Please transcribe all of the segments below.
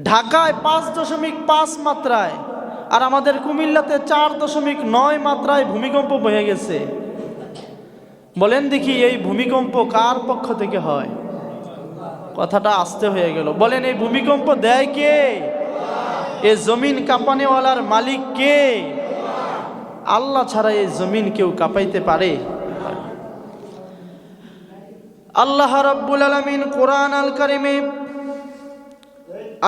ঢাকায় 5.5 মাত্রায় আর আমাদের কুমিল্লাতে 4.9 মাত্রায় ভূমিকম্প বয়ে গেছে। বলেন দেখি এই ভূমিকম্প কার পক্ষ থেকে হয়? কথাটা আস্তে হয়ে গেল। বলেন এই ভূমিকম্প দেয় কে? এই জমিন কাঁপানেওয়ালার মালিক কে? আল্লাহ ছাড়া এই জমিন কেউ কাঁপাইতে পারে? আল্লাহ রাব্বুল আলামিন কোরআন আল কারিমে,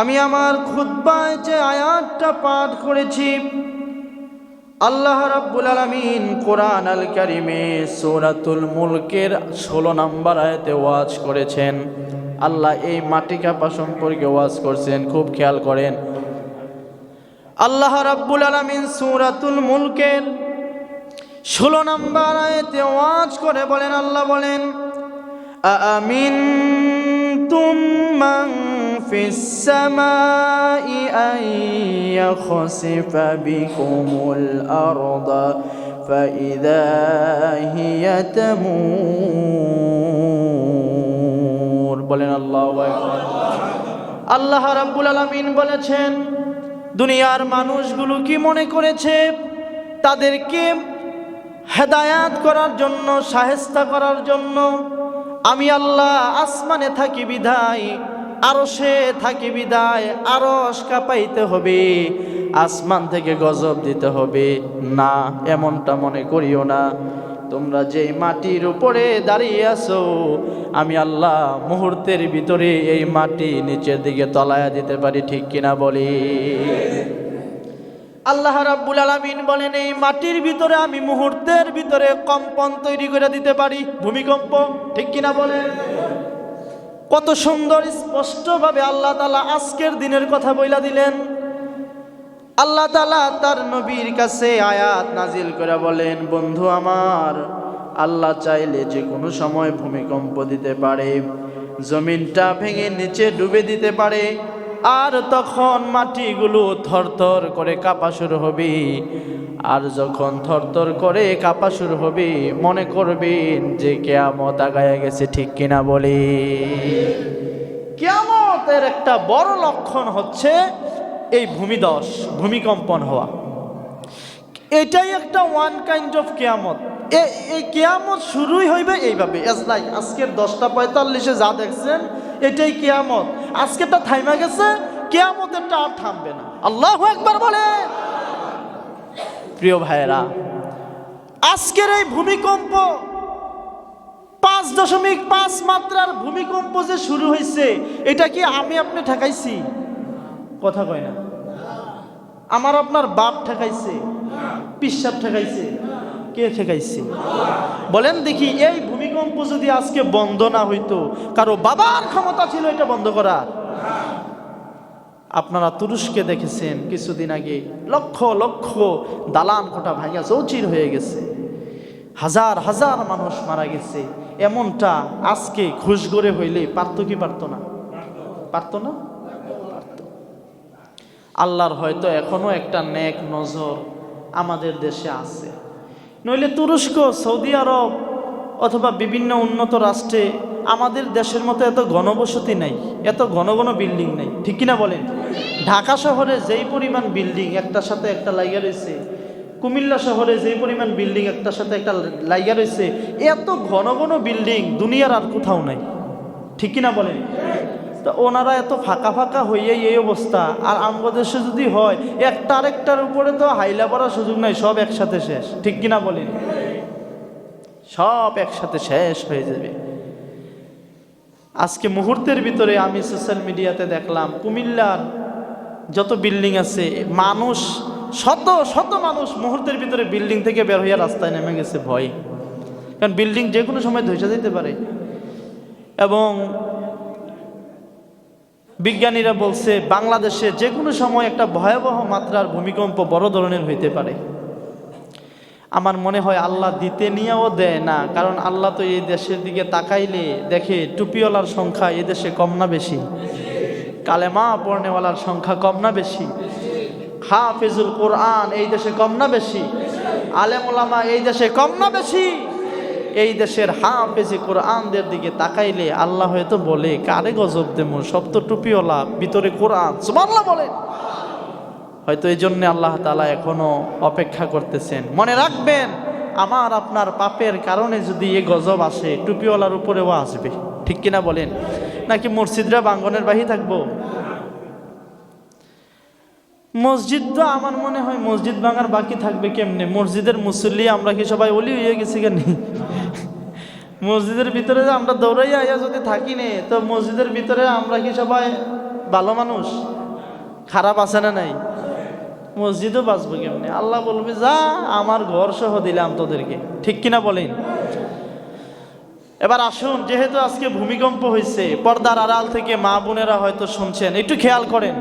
আমি আমার খুতবায় যে আয়াতটা পাঠ করেছি, আল্লাহ রাব্বুল আলামিন কোরআন আল কারিমে সূরাতুল মুলকের 16 নম্বর আয়াতে ওয়াজ করেছেন। আল্লাহ এই মাটি কাঁপা সম্পর্কে ওয়াজ করছেন, খুব খেয়াল করেন। আল্লাহ রাব্বুল আলামিন সূরাতুল মুলকের 16 নম্বর আয়াতে ওয়াজ করে বলেন, আল্লাহ বলেন, আমিনতুম মান ফিস সামাই আন ইয়াখসিফা বিকুমুল আরদা ফাইযা হিয়া তামুর। বলেন আল্লাহু আকবার। আল্লাহ রাব্বুল আলামিন বলেছেন, দুনিয়ার মানুষগুলো কি মনে করেছে তাদেরকে হেদায়াত করার জন্য, শায়েস্তা করার জন্য আমি আল্লাহ আসমানে থাকি বিধায়, আরশে থাকি বিধায় আরশ কাঁপাইতে হবে, আসমান থেকে গজব দিতে হবে? না, এমনটা মনে করিও না। তোমরা যেই মাটির উপরে দাঁড়িয়ে আছো, আমি আল্লাহ মুহূর্তের ভিতরে এই মাটি নিচের দিকে তলায়া দিতে পারি, ঠিক কিনা বলি? আল্লাহ রাব্বুল আলামিন বলেন, এই মাটির ভিতরে আমি মুহূর্তের ভিতরে কম্পন তৈরি করে দিতে পারি, ভূমিকম্প, ঠিক কিনা বলেন? কত সুন্দর স্পষ্টভাবে আল্লাহ তাআলা আজকের দিনের কথা বইলা দিলেন। আল্লাহ তাআলা তার নবীর কাছে আয়াত নাজিল করে বলেন, বন্ধু আমার, আল্লাহ চাইলে যে কোনো সময় ভূমিকম্প দিতে পারে, জমিনটা ভেঙে নিচে ডুবে দিতে পারে, আর তখন মাটিগুলো থরথর করে কাঁপা শুরু হবে। আর যখন থরথর করে কাঁপা শুরু হবে, মনে করবেন যে কিয়ামত আগায়া গেছে, ঠিক কিনা বলি? কিয়ামতের একটা বড় লক্ষণ হচ্ছে এই ভূমিধস, ভূমিকম্পন হওয়া। এটাই একটা ওয়ান কাইন্ড অফ কিয়ামত। এই কিয়ামত শুরুই হইবে এইভাবে, আজকের 10:45 যা দেখছেন এটাই কিয়ামত। আজকেরটা থাইমা গেছে, কিয়ামতেরটা আর থামবে না। আল্লাহু আকবার বলে। প্রিয় ভাইয়েরা, আজকের এই ভূমিকম্প 5.5 মাত্রার ভূমিকম্প যে শুরু হয়েছে, এটা কি আমি আপনি ঠেকাইছি? কথা কয় না। আমার আপনার বাপ ঠেকাইছে? পিসাব ঠেকাইছে? কে ঠেকাইছে? বলেন দেখি, এই ভূমিকম্প যদি আজকে বন্ধ না হইতো, কারো বাবার ক্ষমতা ছিল এটা বন্ধ করার? আপনারা তুরস্কে দেখেছেন কিছুদিন আগে, লক্ষ লক্ষ দালান কোঠা ভাঙা চৌচির হয়ে গেছে, হাজার হাজার মানুষ মারা গেছে। এমনটা আজকে ঘুষগড়ে হইলে পারতো কি পারতো না? পারতো না? পারতো। আল্লাহর হয়তো এখনো একটা নেক নজর আমাদের দেশে আছে, নইলে তুরস্ক, সৌদি আরব অথবা বিভিন্ন উন্নত রাষ্ট্রে আমাদের দেশের মতো এত ঘনবসতি নাই, এত ঘন ঘন বিল্ডিং নাই, ঠিক কিনা বলেন? ঢাকা শহরে যেই পরিমাণ বিল্ডিং একটার সাথে একটা লাইগা রয়েছে, কুমিল্লা শহরে যেই পরিমাণ বিল্ডিং একটার সাথে একটা লাইগা রয়েছে, এত ঘন ঘন বিল্ডিং দুনিয়ার আর কোথাও নাই, ঠিক কিনা বলেন? তো ওনারা এত ফাঁকা ফাঁকা হইয়ে এই অবস্থা, আর আমাদের দেশে যদি হয় একটা আরেকটার উপরে তো হাইলা পড়ার সুযোগ নাই, সব একসাথে শেষ, ঠিক কিনা বলেন? সব একসাথে শেষ হয়ে যাবে। আজকে মুহূর্তের ভিতরে আমি সোশ্যাল মিডিয়াতে দেখলাম, কুমিল্লার যত বিল্ডিং আছে, মানুষ শত শত মানুষ মুহূর্তের ভিতরে বিল্ডিং থেকে বের হইয়া রাস্তায় নেমে গেছে ভয়, কারণ বিল্ডিং যে কোনো সময় ধসে যেতে পারে। এবং বিজ্ঞানীরা বলছে বাংলাদেশে যে কোনো সময় একটা ভয়াবহ মাত্রার ভূমিকম্প বড় ধরনের হইতে পারে। আমার মনে হয় আল্লাহ দিতে নিয়েও দেয় না, কারণ আল্লাহ তো এই দেশের দিকে তাকাইলে দেখে টুপিওয়ালার সংখ্যা এই দেশে কম না বেশি, কালেমা পড়নেওয়ালার সংখ্যা কম না বেশি, হাফিজুল কোরআন এই দেশে কম না বেশি, আলেম ওলামা এই দেশে কম না বেশি। এই দেশের হাফেজে কোরআনদের দিকে তাকাইলে আল্লাহ হয়তো বলে, কারে গজব দেমু, সব তো টুপিওয়ালা, ভিতরে কোরআন, সুবহানাল্লাহ বলেন। হয়তো এই জন্য আল্লাহ তাআলা এখনো অপেক্ষা করতেছেন। মনে রাখবেন, আমার আপনার পাপের কারণে যদি এ গজব আসে, টুপিওয়ালার উপরেও আসবে, ঠিক কিনা বলেন? নাকি মসজিদরা বাঙ্গনের বাহি থাকবো? মসজিদ তো আমার মনে হয় মসজিদ ভাঙার বাকি থাকবে কেমনে? মসজিদের মুসল্লি আমরা কি সবাই ওলি হয়ে গেছি কেন? মসজিদের ভিতরে আমরা দৌড়াইয়া আইয়া যদি থাকি নে, তো মসজিদের ভিতরে আমরা কি সবাই ভালো মানুষ? খারাপ আছে না নাই? মসজিদও বাঁচবো কেমনে? আল্লাহ বলবে, যা আমার ঘর সহ দিলাম তোদেরকে, ঠিক কিনা বলেন? এবার আসুন, যেহেতু আজকে ভূমিকম্প হয়েছে, পর্দার আড়াল থেকে মা বোনেরা হয়তো শুনছেন, একটু খেয়াল করেন।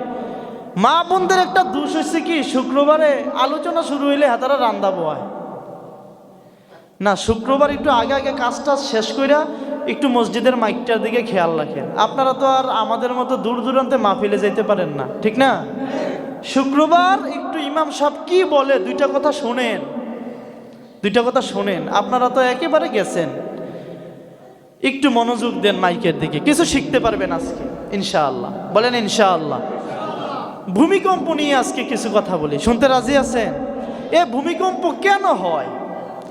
মা বোনদের একটা দোষ হয়েছে কি, শুক্রবারে আলোচনা শুরু হইলে হাতারা রান্দা বয় না। শুক্রবার একটু আগে আগে কাজটা শেষ কইরা একটু মসজিদের মাইকটার দিকে খেয়াল রাখেন। আপনারা তো আর আমাদের মতো দূর দূরান্তে মাহফিলে যাইতে পারেন না, ঠিক না? শুক্রবার একটু ইমাম সাহেব কি বলে দুইটা কথা শোনেন, দুইটা কথা শোনেন। আপনারা তো একেবারে গেছেন, একটু মনোযোগ দেন মাইকের দিকে, কিছু শিখতে পারবেন আজকে ইনশাআল্লাহ। বলেন ইনশাআল্লাহ। ভূমিকম্প নিয়ে আজকে কিছু কথা বলি, শুনতে রাজি আছেন? এ ভূমিকম্প কেন হয়?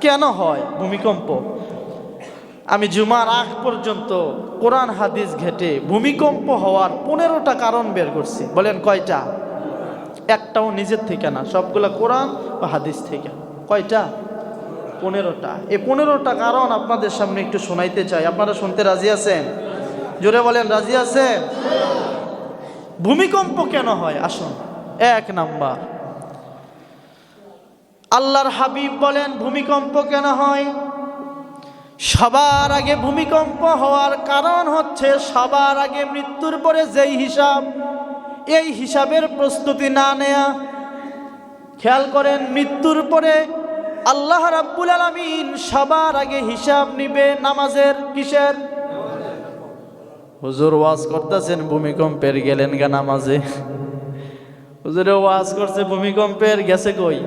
কেন হয় ভূমিকম্প? আমি জুমার আগ পর্যন্ত কোরআন হাদিস ঘেটে ভূমিকম্প হওয়ার 15টা কারণ বের করছি। বলেন কয়টা? একটাও নিজের থেকে না, সবগুলা কোরআন ও হাদিস থেকে। কয়টা? 15টা। এই 15টা কারণ আপনাদের সামনে একটু শোনাইতে চাই। আপনারা শুনতে রাজি আছেন? জোরে বলেন, রাজি আছেন? ভূমিকম্প কেন হয় আসুন। 1 নাম্বার, আল্লাহর হাবিব বলেন ভূমিকম্প কেন হয়? সবার আগে ভূমিকম্প হওয়ার কারণ হচ্ছে, সবার আগে মৃত্যুর পরে যেই হিসাব, এই হিসাবের প্রস্তুতি না নেয়া। খেয়াল করেন, মৃত্যুর পরে আল্লাহ রাব্বুল আলামিন সবার আগে হিসাব নিবে নামাজের। কিসের? হুজুর ওয়াজ করতেছেন ভূমিকম্পের, গেলেন গা নামাজে। হুজুরে ওয়াজ করছে ভূমিকম্পের, গেছে কই?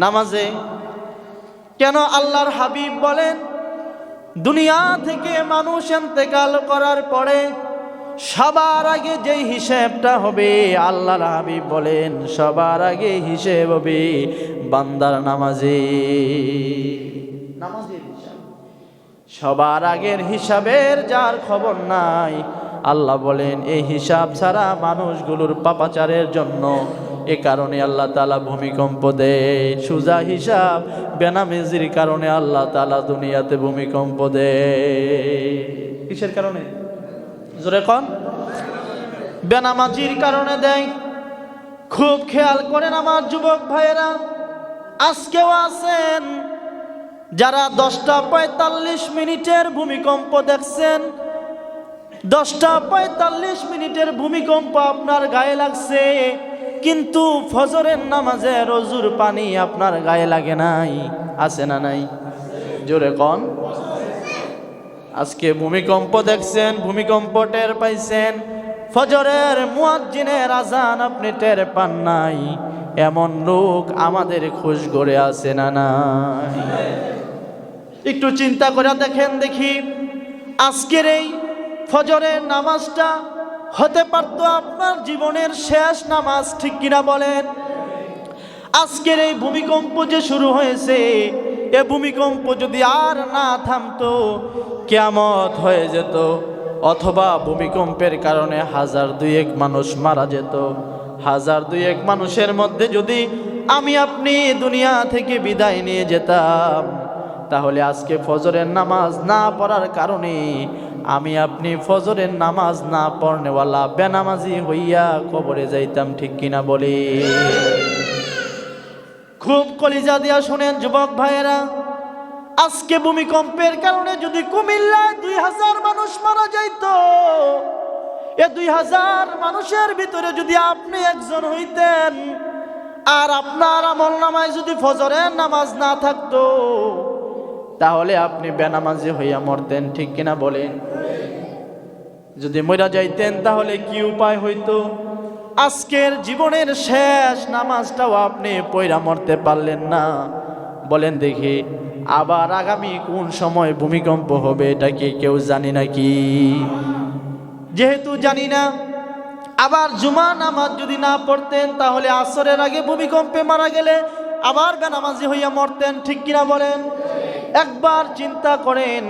নামাজে। কেন? আল্লাহর হাবিব বলেন, দুনিয়া থেকে মানুষ ইন্তেকাল করার পরে সবার আগে যেই হিসাবটা হবে, আল্লাহর হাবিব বলেন সবার আগে হিসেব হবে বান্দার নামাজে। নামাজের হিসাব সবার আগের হিসাবের যার খবর নাই, আল্লাহ বলেন এই হিসাব ছাড়া মানুষগুলোর পাপাচারের জন্য এ কারণে আল্লাহ তাআলা ভূমিকম্প দেয়। সুজা হিসাব বেনামাজির কারণে আল্লাহ তাআলা দুনিয়াতে ভূমিকম্প দেয়। কিসের কারণে? জোরে কোন? বেনামাজির কারণে দেয়। খুব খেয়াল করেন আমার যুবক ভাইয়েরা, আজকেও আছেন যারা 10টা 45 ভূমিকম্প দেখছেন। 10টা 45 ভূমিকম্প আপনার গায়ে লাগছে, কিন্তু ফজরের নামাজে রজুর পানি আপনার গায়ে লাগে নাই। আছে না নাই? জোরে কোন? আজকে ভূমিকম্প দেখছেন, ভূমিকম্প টের পাইছেন, ফজরের মুয়াজ্জিনের আজান আপনি টের পান নাই। এমন লোক আমাদের খোঁজ করে আছে না নাই? একটু চিন্তা করে দেখেন দেখি, আজকের এই ফজরের নামাজটা হতে পারত আপনার জীবনের শেষ নামাজ, ঠিক কিনা বলেন? আজকের এই ভূমিকম্প যে শুরু হয়েছে, এ ভূমিকম্প যদি আর না থামতো, কিয়ামত হয়ে যেত, অথবা ভূমিকম্পের কারণে 1000-2000 মানুষ মারা যেত। 1000-2000 মানুষের মধ্যে যদি আমি আপনি দুনিয়া থেকে বিদায় নিয়ে যেতাম, তাহলে আজকে ফজরের নামাজ না পড়ার কারণে আমি আপনি ফজরের নামাজ না পড়নেওয়ালা বেনামাজি হইয়া কবরে যাইতাম, ঠিক কিনা বলি? খুব কলিজা দিয়া শুনেন যুবক ভাইয়েরা, আজকে ভূমিকম্পের কারণে যদি কুমিল্লায় 2000 মানুষ মারা যাইত, এ 2000 মানুষের ভিতরে যদি আপনি একজন হইতেন, আর আপনার আমলনামায় যদি ফজরের নামাজ না থাকতো, তাহলে আপনি বেনামাজি হইয়া মরতেন, ঠিক কিনা বলেন? যদি মরা যাইতেন তাহলে কি উপায় হইতো? আজকের জীবনের শেষ নামাজটাও আপনি পয়রা মরতে পারলেন না। বলেন দেখি, আবার আগামী কোন সময় ভূমিকম্প হবে এটা কি কেউ জানি নাকি? যেহেতু জানি না, আবার জুমা নামাজ যদি না পড়তেন তাহলে আসরের আগে ভূমিকম্পে মারা গেলে আবার বেনামাজি হইয়া মরতেন, ঠিক কিনা বলেন? একবার চিন্তা করেন,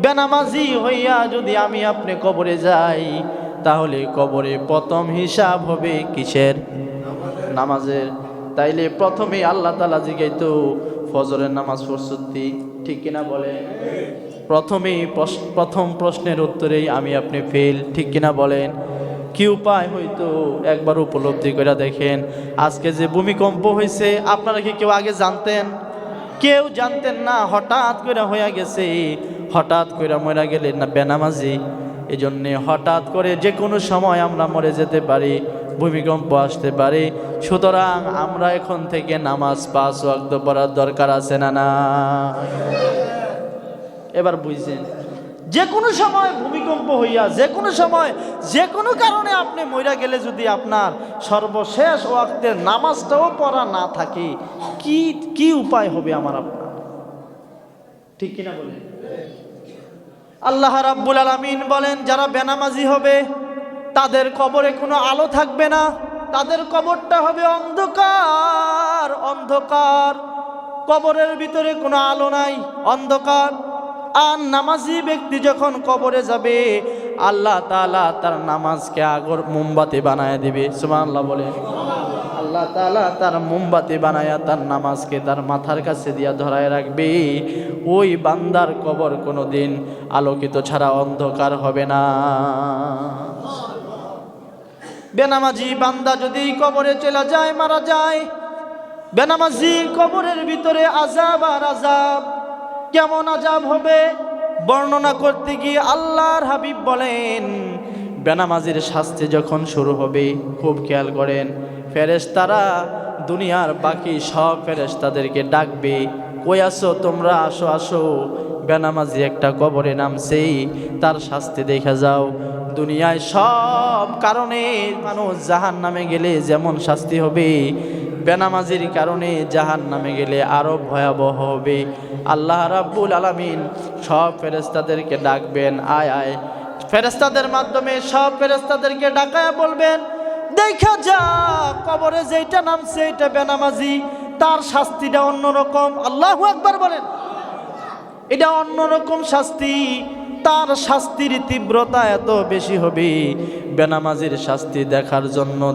বেনামাজি হইয়া যদি আমি আপনি কবরে যাই তাহলে কবরে প্রথম হিসাব হবে কিসের? নামাজের। তাইলে প্রথমে আল্লাহ তাআলা জিগাইতো ফজরের নামাজ পড়ছতি, ঠিক কিনা বলেন? প্রথম প্রশ্নের উত্তরেই আমি আপনি ফেল, ঠিক কিনা বলেন? কি উপায় হইতো একবার উপলব্ধি করে দেখেন, আজকে যে ভূমিকম্প হয়েছে আপনারা কি কেউ আগে জানতেন? কেউ জানতেন না, হঠাৎ করে হইয়া গেছে। হঠাৎ করে মরে গেলেন না বেনামাজি, এই জন্যে হঠাৎ করে যে কোনো সময় আমরা মরে যেতে পারি, ভূমিকম্প আসতে পারে। সুতরাং আমরা এখন থেকে নামাজ 5 ওয়াক্ত পড়ার দরকার আছে না না? এবার বুঝছেন, যে কোনো সময় ভূমিকম্প হইয়া যে কোনো সময় যে কোনো কারণে আপনি মইরা গেলে যদি আপনার সর্বশেষ ওয়াক্তের নামাজটাও পড়া না থাকে, কি উপায় হবে আমার আপনার? ঠিক কিনা বলেন? আল্লাহ রাব্বুল আলামিন বলেন, যারা বেনামাজি হবে তাদের কবরে কোনো আলো থাকবে না, তাদের কবরটা হবে অন্ধকার অন্ধকার, কবরের ভিতরে কোনো আলো নাই, অন্ধকার। আর নামাজি ব্যক্তি যখন কবরে যাবে আল্লাহ তাআলা তার নামাজকে আগর মোমবাতি বানায় দিবে। সুবহানাল্লাহ বলেন। আল্লাহ তাআলা তার মোমবাতি বানায়া তার নামাজকে তার মাথার কাছে দিয়া ধরায় রাখবে। ওই বান্দার কবর কোনোদিন আলোকিত ছাড়া অন্ধকার হবে না। বেনামাজি বান্দা যদি কবরে চলে যায়, মারা যায়, বেনামাজির কবরের ভিতরে আযাব আর আযাব। কেমন আযাব হবে বর্ণনা করতে গিয়ে আল্লাহর হাবিব বলেন, বেনামাজির শাস্তি যখন শুরু হবে, খুব খেয়াল করেন, ফেরেশতারা দুনিয়ার বাকি সব ফেরেশতাদেরকে ডাকবে, কই আসো তোমরা, আসো আসো, বেনামাজি একটা কবরে নামছে, তার শাস্তি দেখা যাও। দুনিয়ায় সব কারণে মানুষ জাহান্নামে গেলে যেমন শাস্তি হবে, বেনামাজির কারণে জাহান্নামে গেলে আরো ভয়াবহ হবে। আল্লাহ রাব্বুল আলামিন সব ফেরেশতাদেরকে ডাকবেন, আয় আয়। ফেরেশতাদের মাধ্যমে সব ফেরেশতাদেরকে ডাকায় বলবেন, দেখা যা কবরে যেটা নামছে এটা বেনামাজি, তার শাস্তিটা অন্যরকম। আল্লাহু আকবার বলেন। এটা অন্যরকম শাস্তি, তার শাস্তির তীব্রতা এত বেশি হবে, বেনামাজির শাস্তি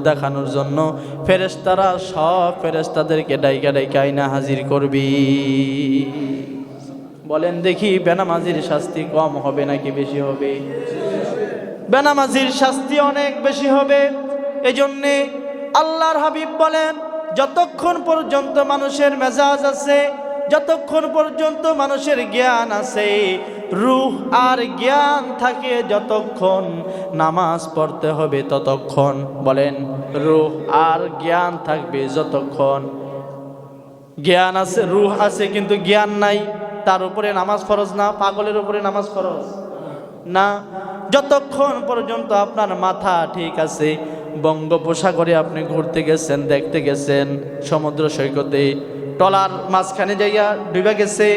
দেখানোর জন্য ফেরেশতারা সব ফেরেশতাদেরকে ডাইকা ডাইকা আইনা হাজির করবি। বলেন দেখি, বেনামাজির শাস্তি কম হবে নাকি বেশি হবে? বেনামাজির শাস্তি অনেক বেশি হবে। এজন্যে আল্লাহর হাবিব বলেন, যতক্ষণ পর্যন্ত মানুষের মেজাজ আছে, যতক্ষণ পর্যন্ত মানুষের জ্ঞান আছে, রূহ আর জ্ঞান থাকে, যতক্ষণ নামাজ পড়তে হবে ততক্ষণ। বলেন, রূহ আর জ্ঞান থাকবে যতক্ষণ। জ্ঞান আছে, রূহ আছে, কিন্তু জ্ঞান নাই, তার উপরে নামাজ ফরজ না? পাগলের উপরে নামাজ ফরজ না? যতক্ষণ পর্যন্ত আপনার মাথা ঠিক আছে, বঙ্গোপসাগরে আপনি ঘুরতে গেছেন, দেখতে গেছেন, সমুদ্র সৈকতে টলার মাঝখানে জায়গা ডুবে গেছে,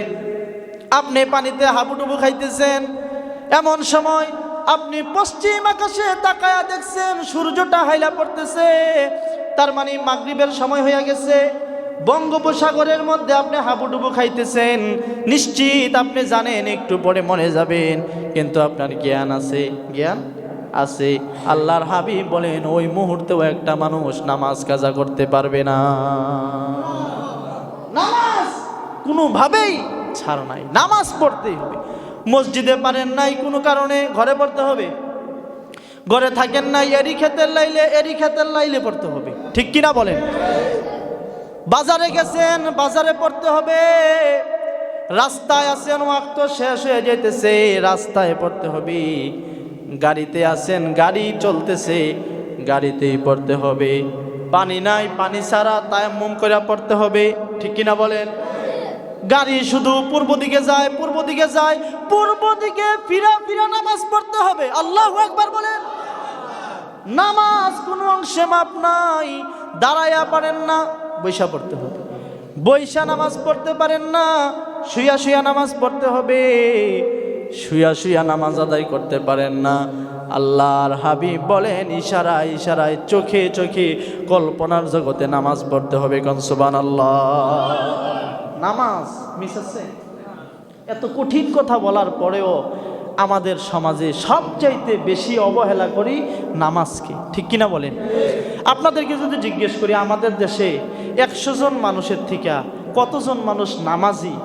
আপনি পানিতে হাবুডুবু খাইতেছেন, এমন সময় আপনি পশ্চিম আকাশে তাকায়া দেখছেন সূর্যটা হাইলা পড়তেছে, তার মানে মাগরিবের সময় হয়ে গেছে। বঙ্গোপসাগরের মধ্যে আপনি হাবুডুবু খাইতেছেন, নিশ্চিত আপনি জানেন একটু পরে মরে যাবেন, কিন্তু আপনার জ্ঞান আছে, জ্ঞান আছে। আল্লাহর হাবিব বলেন, ওই মুহূর্তেও একটা মানুষ নামাজ কাজা করতে পারবে না। নামাজ কোনোভাবেই ছাড় নাই, নামাজ পড়তেই হবে। মসজিদে পারেন নাই কোনো কারণে, ঘরে পড়তে হবে। ঘরে থাকেন নাই, এরি খেতের লাইলে পড়তে হবে, ঠিক কিনা বলেন? বাজারে গেছেন, বাজারে পড়তে হবে। রাস্তায় আছেন, ওয়াক্ত শেষ হয়ে যাইতেছে, রাস্তায় পড়তে হবে। গাড়িতে আছেন, গাড়ি চলতেছে, গাড়িতেই পড়তে হবে। পানি নাই, পানি ছাড়া তায়াম্মুম করে পড়তে হবে, ঠিক কিনা বলেন? গাড়ি শুধু পূর্ব দিকে যায়, পূর্ব দিকে যায়, পূর্ব দিকে ফিরা ফিরা নামাজ পড়তে হবে। আল্লাহু আকবার বলেন। নামাজ কোনো অংশে মাপ নাই। দাঁড়াইয়া পারেন না, বৈশা পড়তে হবে। বৈশা নামাজ পড়তে পারেন না, শুয়া শুয়া নামাজ পড়তে হবে, শুয়া শুয়া নামাজ আদায় করতে পারেন না। আল্লাহর হাবিব বলেন ইশারায় ইশারায়, চোখে চোখে, কল্পনার জগতে নামাজ পড়তে হবে। কোন সুবহানাল্লাহ। নামাজ মিস আছে। এত কঠিন কথা বলার পরেও আমাদের সমাজে সবচাইতে বেশি অবহেলা করি নামাজকে, ঠিক কিনা বলেন? আপনাদেরকে যদি জিজ্ঞেস করি আমাদের দেশে 100 জন মানুষের থেকে কতজন মানুষ নামাজি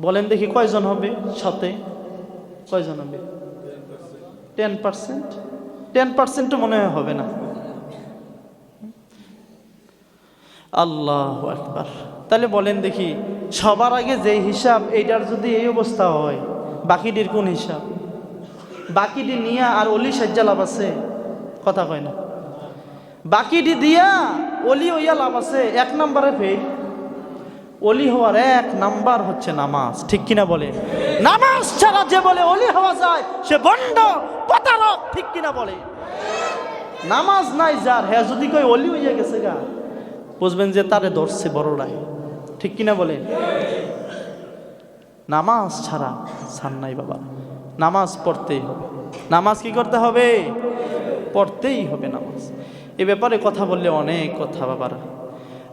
বলেন দেখি, কয়জন হবে? সাথে কয়জন হবে? 10%? 10% তো মনে হয় হবে না। আল্লাহু আকবার। তাহলে বলেন দেখি, সবার আগে যে হিসাব, এইটার যদি এই অবস্থা হয়, বাকিটির কোন হিসাব? বাকিটি নিয়া আর অলি সাজ্জা লাভ আছে? কথা কয় না। বাকিটি দিয়া অলি হইয়া লাভ আছে? 1 নম্বরে ফেল। অলি হওয়ার 1 নাম্বার হচ্ছে নামাজ, ঠিক কিনা বলে? নামাজ ছাড়া যে বলে অলি হওয়া যায় সে ভণ্ড, প্রতারক, ঠিক কিনা বলে? নামাজ নাই যার, হ্যাঁ যদি কই অলি হইয়া গেছে গা, বুঝবেন যে তারে ধরছে বড়রাই, ঠিক কিনা বলে? নামাজ ছাড়া ছাড় নাই বাবা। নামাজ পড়তেই হবে। নামাজ কি করতে হবে? পড়তেই হবে নামাজ। এ ব্যাপারে কথা বললে অনেক কথা বাবারা।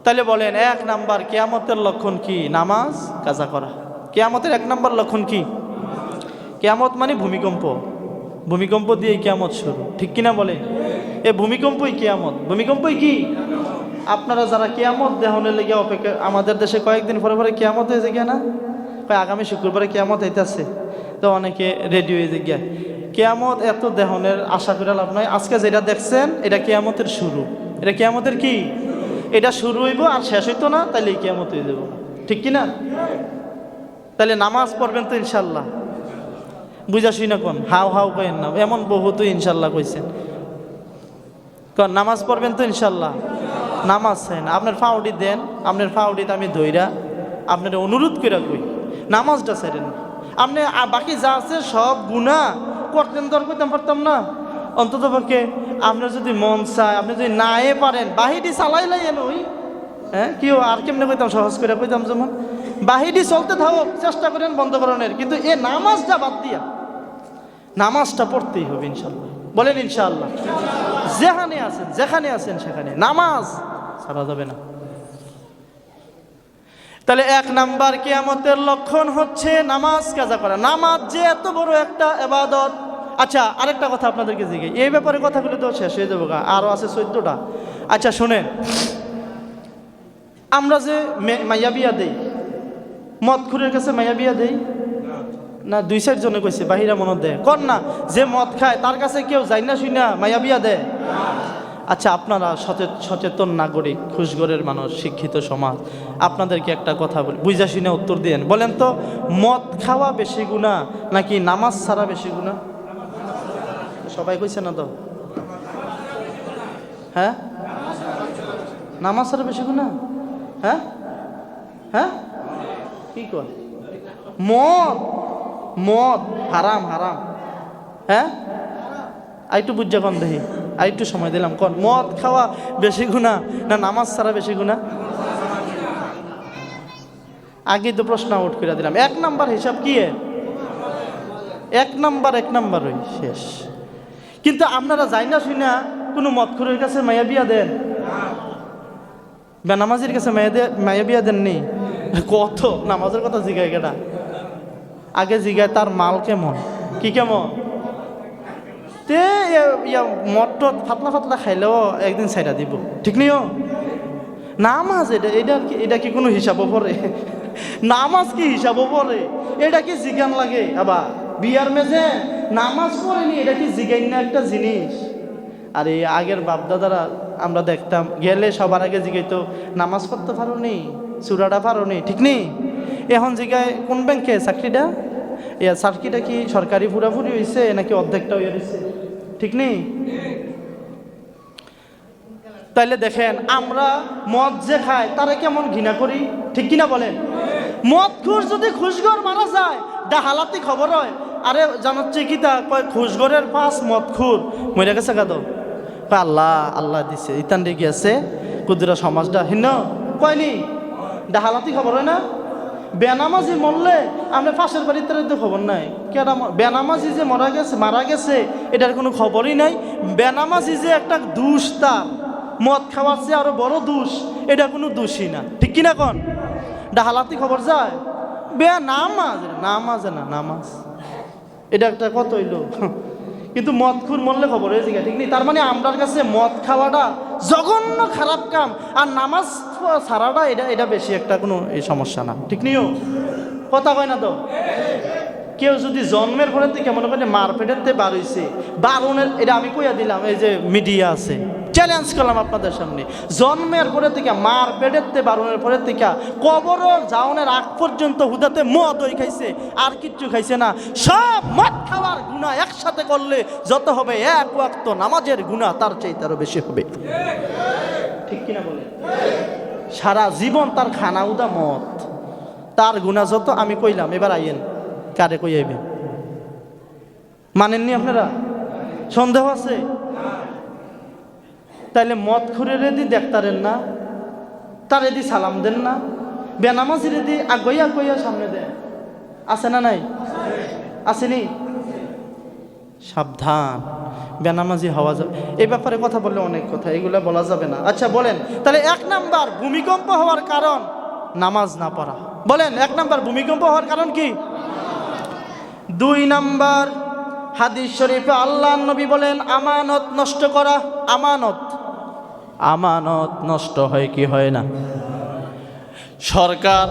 তাহলে বলেন 1 নাম্বার কিয়ামতের লক্ষণ কি? নামাজ কাজা করা। কিয়ামতের 1 নাম্বার লক্ষণ কি? কিয়ামত মানে ভূমিকম্প। ভূমিকম্প দিয়ে কিয়ামত শুরু, ঠিক কিনা বলে? এ ভূমিকম্পই কিয়ামত। ভূমিকম্পই কি? আপনারা যারা কিয়ামত দেহনের লেগে অপেক্ষা, আমাদের দেশে কয়েকদিন পরে পরে কিয়ামত হয়ে যায় না? আগামী শুক্রবারে কিয়ামত হইতেছে, তো অনেকে রেডি হয়ে যায়। কিয়ামত এত দেহনের আশা করে লাভ নয়। আজকে যেটা দেখছেন এটা কিয়ামতের শুরু। এটা কিয়ামতের কি? এটা শুরু হইব আর শেষ হইতো না, তাইলে কিয়ামত হয়ে যাব, ঠিক কিনা? তাহলে নামাজ পড়বেন তো ইনশাল্লাহ? বুঝা শুই না কোন হাও হাও কেন না, এমন বহুত ইনশাল্লাহ কইছেন। কোন নামাজ পড়বেন তো ইনশাল্লাহ? নামাজ চান আপনার ফাউডি দেন, আপনার ফাউডিতে আমি ধইরা আপনার অনুরোধ করে কই নামাজটা ছেড়েন। আপনি বাকি যা আছে সব গুনাহ করতেন, দর করতাম পারতাম না? অন্তত পক্ষে আপনার যদি মন চায়, আপনি যদি নায়ে পারেন বাহিরি চালাই লাইয়েন। ওই হ্যাঁ কেউ আর কেমনে কইতাম, সহজ করে কইতাম, যেমন বাহিরি চলতে থাকুক, চেষ্টা করেন বন্ধ করানোর, কিন্তু এ নামাজটা বাদ দিয়া নামাজটা পড়তেই হবে ইনশাল্লাহ। বলেন ইনশাআল্লাহ। যেখানে আছেন সেখানে নামাজ ছাড়া যাবে না। তাহলে 1 নাম্বার কিয়ামতের লক্ষণ হচ্ছে নামাজ কাজা করা। নামাজ যে এত বড় একটা ইবাদত। আচ্ছা আরেকটা কথা আপনাদেরকে জিজ্ঞাসা, এই ব্যাপারে কথাগুলো তো শেষ হয়ে যাবো, আরও আছে 14টা। আচ্ছা শুনেন, আমরা যে মাইয়া বিয়া দেই, মদখুরের কাছে মাইয়া বিয়া দেই না? 2-4 জনে কইছে, বাহিরা মনত দেয় কর না, যে মদ খায় তার কাছে কেউ যাই না শুই না মাইয়া বিয়া দেয়? আচ্ছা আপনারা সচেতন নাগরিক, খুশগরের মানুষ, শিক্ষিত সমাজ, আপনাদেরকে একটা কথা বলি, বুঝা শুনে উত্তর দিয়েন। বলেন তো, মদ খাওয়া বেশি গুনাহ নাকি নামাজ ছাড়া বেশি গুনাহ? সবাই কইছে না তো? হ্যাঁ, নামাজ ছাড়া বেশি গুনাহ। হ্যাঁ হ্যাঁ, কি কয়? মদ হারাম হারাম। হ্যাঁ, আরেকটু বুঝা কন দেখি, আরেকটু সময় দিলাম, কন মদ খাওয়া বেশি গুনাহ না নামাজ ছাড়া বেশি গুনাহ? আগে তো প্রশ্ন আউট করে দিলাম। 1 নাম্বার হিসাব কি? 1 নাম্বার ওই শেষ। কিন্তু আপনারা যাই না শুই না কোনো মদখুরের কাছে মাইয়া বিয়া দেন? বেনামাজির কাছে মাইয়া বিয়া দেননি? কত নামাজের কথা জিগায় কেটা? আগে জিগায় তার মাল কেমন, কি কেমন। তে মদ ফাতলা ফাতলা খাইলেও একদিন ছাইড়া দিব, ঠিক নিও? নামাজ এটা কি কোনো হিসাব পড়ে? নামাজ কি হিসাব পড়ে? এটা কি জিগান লাগে? আবার বিয়ার মেঝে নামাজ পড়েনি, এটা কি জিগাইন না একটা জিনিস? আর এই আগের বাপদাদারা আমরা দেখতাম গেলে সবার আগে জিগাইতো, নামাজ পড়তে পারো নি, চূড়াটা পারো নি, ঠিক নেই? এখন জিগায় কোন ব্যাংকে চাকরিটা, চাকরিটা কি সরকারি পুরাপুরি হয়েছে নাকি অর্ধেকটা হয়ে গেছে, ঠিক নেই? তাইলে দেখেন আমরা মদ যে খাই তারা কেমন ঘৃণা করি, ঠিক কিনা বলেন? মদখুর যদি খুশগর মারা যায় ডাহালাতি খবর হয়, আরে জানাচ্ছে কি তা কয় খুশগরের 5 মদখুর মরে গেছে কাদ, আল্লাহ আল্লাহ দিছে ইতান রেগে আছে কুদরা সমাজটা হিন্ন কয়নি, ডাহালাতি খবর হয় না? বেনামাজি মরলে আমরা পাশের বাড়িতে তো খবর নাই, কেডা বেনামাজি যে মারা গেছে এটার কোনো খবরই নাই। বেনামাজি যে একটা দোষ, তার মদ খাওয়ার চেয়ে আরো বড় দোষ, এটা কোনো দোষই না, ঠিক কিনা কোন? ডাহালাতি খবর যায়, নামাজ না নামাজ, এটা একটা কত হইল। কিন্তু মদ খুর মরলে খবর হয়ে যায়, ঠিক নেই? তার মানে আমরার কাছে মদ খাওয়াটা জঘন্য খারাপ কাম, আর নামাজ ছাড়াটা এটা বেশি একটা কোনো এই সমস্যা না, ঠিক নিও? কথা কয় না তো? কেউ যদি জন্মের পরের থেকে মনে করেন মার পেটের বার হইছে, বারণের, এটা আমি কইয়া দিলাম, এই যে মিডিয়া আছে, চ্যালেঞ্জ করলাম আপনাদের সামনে, জন্মের পরে থেকে মার পেটের বারণের পরে থেকে কবর যাওনের আগ পর্যন্ত হুদাতে মদ ওই খাইছে, আর কিচ্ছু খাইছে না। সব মদ খাওয়ার গুনাহ একসাথে করলে যত হবে এক ওয়াক্ত নামাজের গুনাহ তার চাইতে আরো বেশি হবে, ঠিক কিনা বলে? সারা জীবন তার খানা উদা মদ, তার গুনাহ যত। আমি কইলাম, এবার আইয়েন কারে কই আইবে, মানেননি আপনারা? সন্দেহ আছে? তাইলে মদ খুরে রেদি দেখতারেন না, তার এদি সালাম দেন না, বেনামাজি রেদি আগইয়া সামনে দেন, আছে না নাই? আসেনি? সাবধান, বেনামাজি হওয়া যাবে। এই ব্যাপারে কথা বললে অনেক কথা, এগুলো বলা যাবে না। আচ্ছা বলেন তাহলে 1 নাম্বার ভূমিকম্প হওয়ার কারণ নামাজ না পড়া। বলেন 1 নাম্বার ভূমিকম্প হওয়ার কারণ কি? 2 নাম্বার হাদিস শরীফে আল্লাহর নবী বলেন আমানত নষ্ট করা। আমানত নষ্ট হয় কি হয় না? সরকার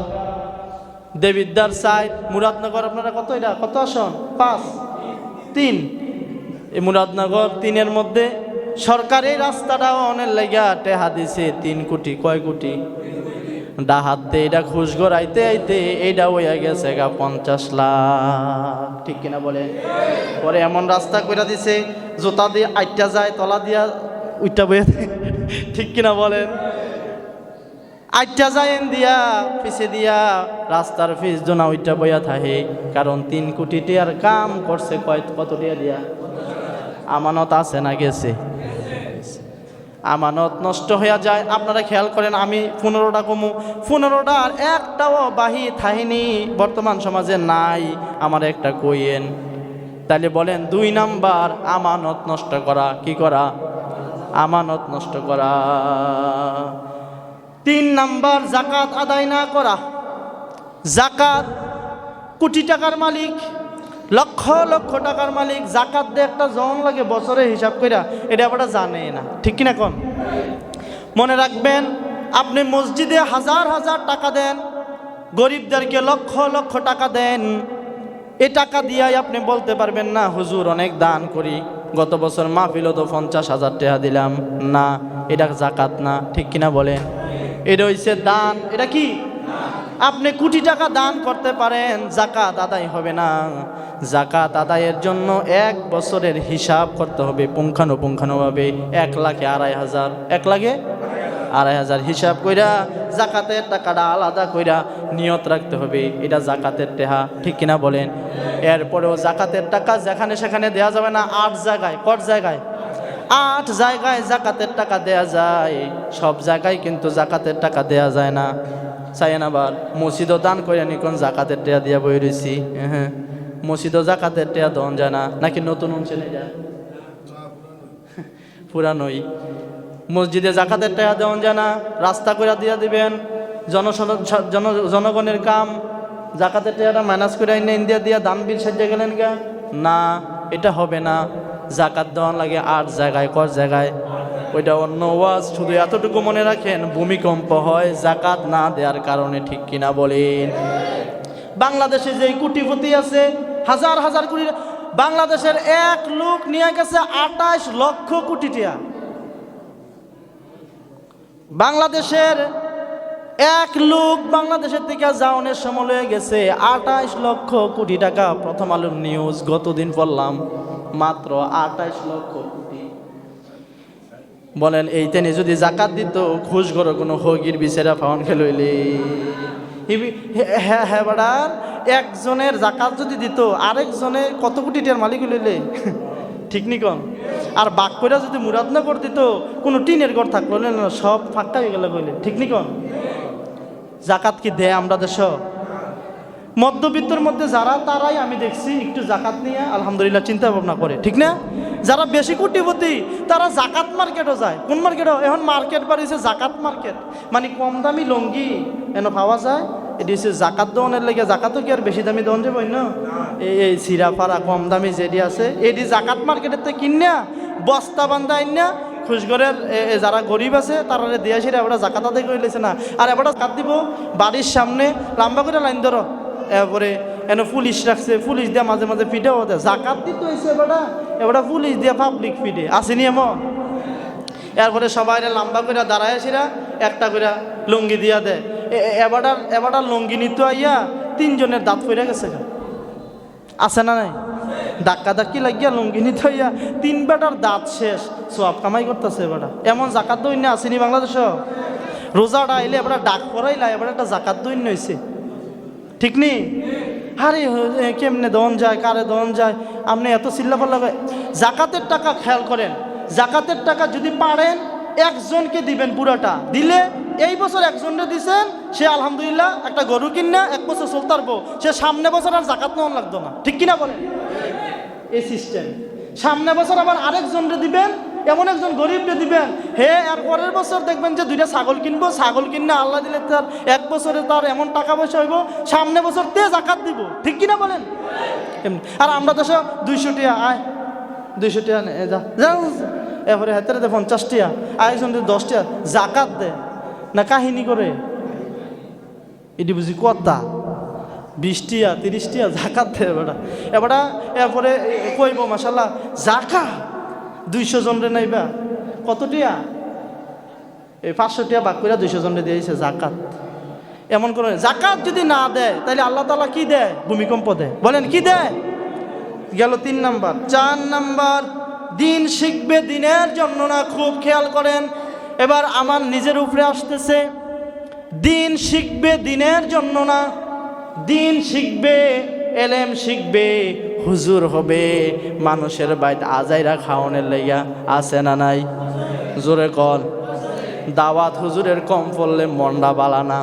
দেবিদ্দার সাইড মুরাদনগর, আপনারা কত, এটা কত আসন? 5, 3। এই মুরাদনগর 3-এর মধ্যে সরকার এই রাস্তাটাও অনেক লেগা টেহা দিছে 3 কোটি। কয় কোটি? ডাহাতে এটা ঘুষ গড়াইতে আইতে এইটা হইয়া গেছে 50 লাখ, ঠিক কিনা বলে? পরে এমন রাস্তা কইরা দিছে জোতা দিয়ে আইটা যায়, তলা দিয়া উইটা বইয়া, ঠিক কিনা বলেন? আইটা যায় দিয়া পিছে দিয়া রাস্তার পিছ জোনা উইটা বইয়া থাকে, কারণ 3 কোটি টিয়ার কাম করছে। কত টিয়া দিয়া? আমানত আছে না গেছে? আমানত নষ্ট হয়ে যায়। আপনারা খেয়াল করেন, আমি 15টা কমু, 15টার একটাও বাহি থাহিনি বর্তমান সমাজে নাই, আমার একটা কইয়েন। তাহলে বলেন 2 নাম্বার আমানত নষ্ট করা। কি করা? আমানত নষ্ট করা। 3 নাম্বার জাকাত আদায় না করা। জাকাত কোটি টাকার মালিক, লক্ষ লক্ষ টাকার মালিক, জাকাত দিয়ে একটা জন লাগে বছরে হিসাব কইরা, এটা আবার জানে না, ঠিক কিনা কোন? মনে রাখবেন, আপনি মসজিদে হাজার হাজার টাকা দেন, গরিবদেরকে লক্ষ লক্ষ টাকা দেন, এ টাকা দিয়াই আপনি বলতে পারবেন না হুজুর অনেক দান করি, গত বছর মাহফিল তো 50,000 টাকা দিলাম। না, এটা জাকাত না, ঠিক কিনা বলেন? এটা হইছে দান। এটা কি? আপনি কোটি টাকা দান করতে পারেন, জাকাত আদায় হবে না। জাকাত আদায়ের জন্য 1 বছরের হিসাব করতে হবে পুঙ্খানুপুঙ্খানুভাবে। 1 লাখে 2,500, 1 লাখে 2,500 হিসাব কইরা জাকাতের টাকাটা আলাদা কইরা নিয়ত রাখতে হবে, এটা জাকাতের টাকা, ঠিক কিনা বলেন? এরপরেও জাকাতের টাকা যেখানে সেখানে দেওয়া যাবে না। 8 জায়গায়, কত জায়গায়? 8 জায়গায় জাকাতের টাকা দেয়া যায়, সব জায়গায় কিন্তু জাকাতের টাকা দেয়া যায় না। চাইন আবার মসজিদও দান করে নিকন জাকাতের টাকা দিয়া বই রয়েছি। হ্যাঁ, মসজিদও জাকাতের টাকা দেওয়া যায় না, নাকি নতুন উনছে না? এটা পুরানোই। মসজিদে জাকাতের টাকা দেওয়া যায় না, রাস্তা করে দিয়া দিবেন, জনগণের কাম, জাকাতের টাকাটা মাইনাস করে ইন্ডিয়া দিয়া দান বিল সাজিয়ে গেলেন গা? না, এটা হবে না। জাকাত দেওয়া লাগে 8 জায়গায়। কত জায়গায়? ওইটা অন্য ওয়াজ। শুধু এতটুকু মনে রাখেন, ভূমিকম্প হয় জাকাত না দেওয়ার কারণে, ঠিক কিনা বলেন? বাংলাদেশে যে কোটিপতি আছে, হাজার হাজার কোটি, বাংলাদেশের এক লোক নিয়ে গেছে 28 লক্ষ কোটি টাকা। বাংলাদেশের এক লোক বাংলাদেশের থেকে যাওয়ানোর সময় হয়ে গেছে 28 লক্ষ কোটি টাকা। প্রথম আলোর নিউজ গতদিন পড়লাম, মাত্র 28 লক্ষ কোটি। বলেন এই তেনে যদি জাকাত দিত, খুশ করো কোনো হগির বিচারা ফাউন খেলইলে। হ্যাঁ হ্যাঁ বাড়ার একজনের জাকাত যদি দিত, আরেকজনে কত কোটি টাকার মালিক হইলে, ঠিক নি কম? আর বাক করে যদি মুরাদনগর দিত, কোনো টিনের ঘর থাকলো না, সব ফাঁকা হয়ে গেল কইলে, ঠিক নি কম? জাকাত কি দেয় আমরা দেশ? মধ্যবিত্তর মধ্যে যারা, তারাই আমি দেখছি একটু জাকাত নিয়ে আলহামদুলিল্লাহ চিন্তা ভাবনা করে, ঠিক না? যারা বেশি কোটিপতি তারা জাকাত মার্কেটও যায়। কোন মার্কেটও? এখন মার্কেট বাড়িয়েছে জাকাত মার্কেট, মানে কম দামি লঙ্গি এনে পাওয়া যায়। এটি হচ্ছে জাকাত দেওয়ানের লেগে। জাকাতও কি আর বেশি দামি দেওয়ান যাবে না? এই সিরাপাড়া কম দামি যেটি আছে এটি জাকাত মার্কেটের থেকে কিনা বস্তা বান্ধা আইনা খুশগরের যারা গরিব আছে তারা দিয়ে আসে এবার জাকাত আদায় করে লেছে না। আর এবার জাকাত দিব বাড়ির সামনে লম্বা করে লাইন ধরো, এরপরে এনে পুলিশ রাখছে, পুলিশ দিয়ে মাঝে মাঝে পিঠেও দেয়। জাকাত দিতে হয়েছে এবার পুলিশ দিয়ে পাবলিক পিঠে আসেনি এমন। এরপরে সবাই লম্বা করে দাঁড়ায় সেরা একটা করে লুঙ্গি দিয়া দেয়। এবার লুঙ্গি নিতে আইয়া 3 জনের দাঁত পড়ে গেছে, আছে না নাই? ধাক্কা ধাক্কি লাগিয়া লুঙ্গি নিতে হইয়া 3 বেটার দাঁত শেষ, সব কামাই করতেছে এবার। এমন জাকাত দৈন্য আসেনি বাংলাদেশ। রোজাটা আইলে এবার ডাক পড়াইলা, এবার একটা জাকাত দৈন্য হয়েছে, ঠিক নি? আরে কেমনে দন যায়, কারে দন যায়, আপনি এত চিল্লাপাল্লা করে। জাকাতের টাকা খেয়াল করেন, জাকাতের টাকা যদি পারেন একজনকে দিবেন, পুরাটা দিলে এই বছর একজনকে দিছেন, সে আলহামদুলিল্লাহ একটা গরু কিনা 1 বছর চলতে পারবো, সে সামনে বছর আর জাকাত নেওয়া লাগতো না, ঠিক কিনা বলেন? এই সিস্টেম। সামনে বছর আবার আরেকজনকে দিবেন, এমন একজন গরিবকে দিবেন, হে আর পরের বছর দেখবেন যে 2টা ছাগল কিনবো, ছাগল কিনে আল্লাহ দিলে তার 1 বছরে তার এমন টাকা পয়সা হইব, সামনে বছর তে জাকাত দিব, ঠিক কিনা বলেন? আর আমরা তো 200 টাকা আয়, 200 টাকা যা, এরপরে হাতে 50 টাকা, আরেকজন 10 টাকা জাকাত দেয় না, কাহিনী করে। এটি বুঝি কথা 20 টাকা 30 টাকা জাকাত দেয় এবারে। এরপরে কইব মাশাল্লাহ জাকাত 200 জনরে নাইবা কত টিয়া, এই 500 টাকা ভাগ করে 200 জনরে দিয়েছে জাকাত। এমন করে জাকাত যদি না দেয় তাহলে আল্লাহ তাআলা কি দেয়? ভূমিকম্প দেয়। বলেন কি দেয়? গেল 3 নাম্বার। 4 নাম্বার, দিন শিখবে দিনের জন্য না। খুব খেয়াল করেন, এবার আমার নিজের উপরে আসতেছে। দিন শিখবে দিনের জন্য না, দিন শিখবে, এলেম শিখবে, হুজুর হবে, মানুষের বাড়িতে আজাইরা খাওয়ানোর লাইয়া, আছে না নাই? জোরে কন। দাওয়াত হুজুরের কম পড়লে মনটা বালানা,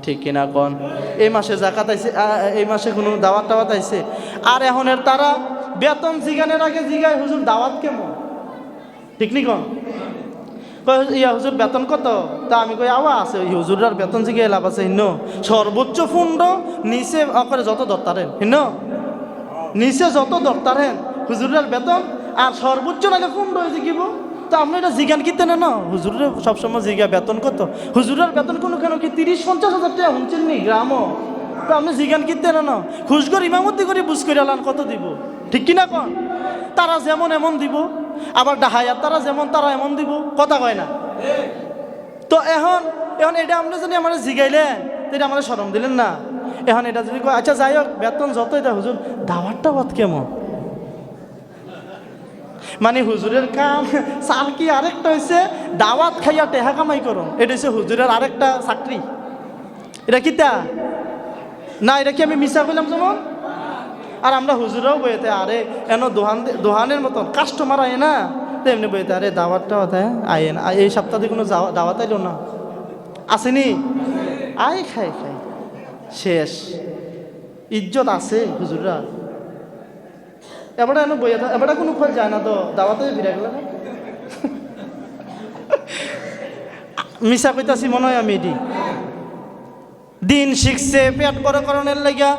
ঠিক কিনা কন? এই মাসে জাকাত আইছে, এই মাসে কোনো দাওয়াত টাওয়াত আইছে, আর এখনের তারা বেতন জিগানের আগে জিগায় হুজুর দাওয়াত কেমন, ঠিক নি কন? ইয়া হুজুর বেতন কত? তা আমি কই আওয়া আছে, ওই হুজুরার বেতন জিগে লাভ আছে হিন্ন, সর্বোচ্চ ফুন্ড নিচে করে যত দরতারেন হিন্ন, নিচে যত দরতারেন হুজুরার বেতন, আর সর্বোচ্চ নাকি ফুন্ড হয়ে জিগিব। তো আপনি এটা জিগান কিনতে না, হুজুরের সবসময় জিগা বেতন কত? হুজুরের বেতন কোনো কেন কি 30-50 হাজার টাকা শুনছেন নি গ্রামও? তো আপনি জিগান কিনতে না, খুশগর ইমামতি করে বুঝ করে আলান কত দিব, ঠিক কিনা কন? তারা যেমন এমন দিব, আবার ডাহায়াত তারা যেমন তারা এমন দিব, কথা কয় না? তো এখন এটা আপনি যদি আমার জিগাইলেন, এটা আমার শরম দিলেন না। এখন এটা যদি কয় আচ্ছা যাই হোক বেতন যতই দেয় হুজুর দাওয়াতটা বাদ কেমন? মানে হুজুরের কাম সার কি আরেকটা হয়েছে দাওয়াত খাইয়া টেহা কামাই করুন, এটা হচ্ছে হুজুরের আরেকটা চাকরি। এটা কিতা না? এটা কি আমি মিশা করলাম যেমন? আর আমরা হুজুরাও বইতে আরে এন দোহানের মতন কাস্টমার আয় না, তেমনি বইতে আরে দাওয়াতটা আয় না, এই সপ্তাহে কোনো দাওয়াত আইল না, আসেনি? আয় খাই শেষ, ইজ্জত আছে হুজুররা। এবারে এনে বইয়া এবারে কোনো খোঁজ যায় না, তো দাওয়াতে ফিরে গেল না। মিশা কইতাছি মনে হয় আমি এটি। দিন শিখছে পেট বড় করণের লাগিয়া,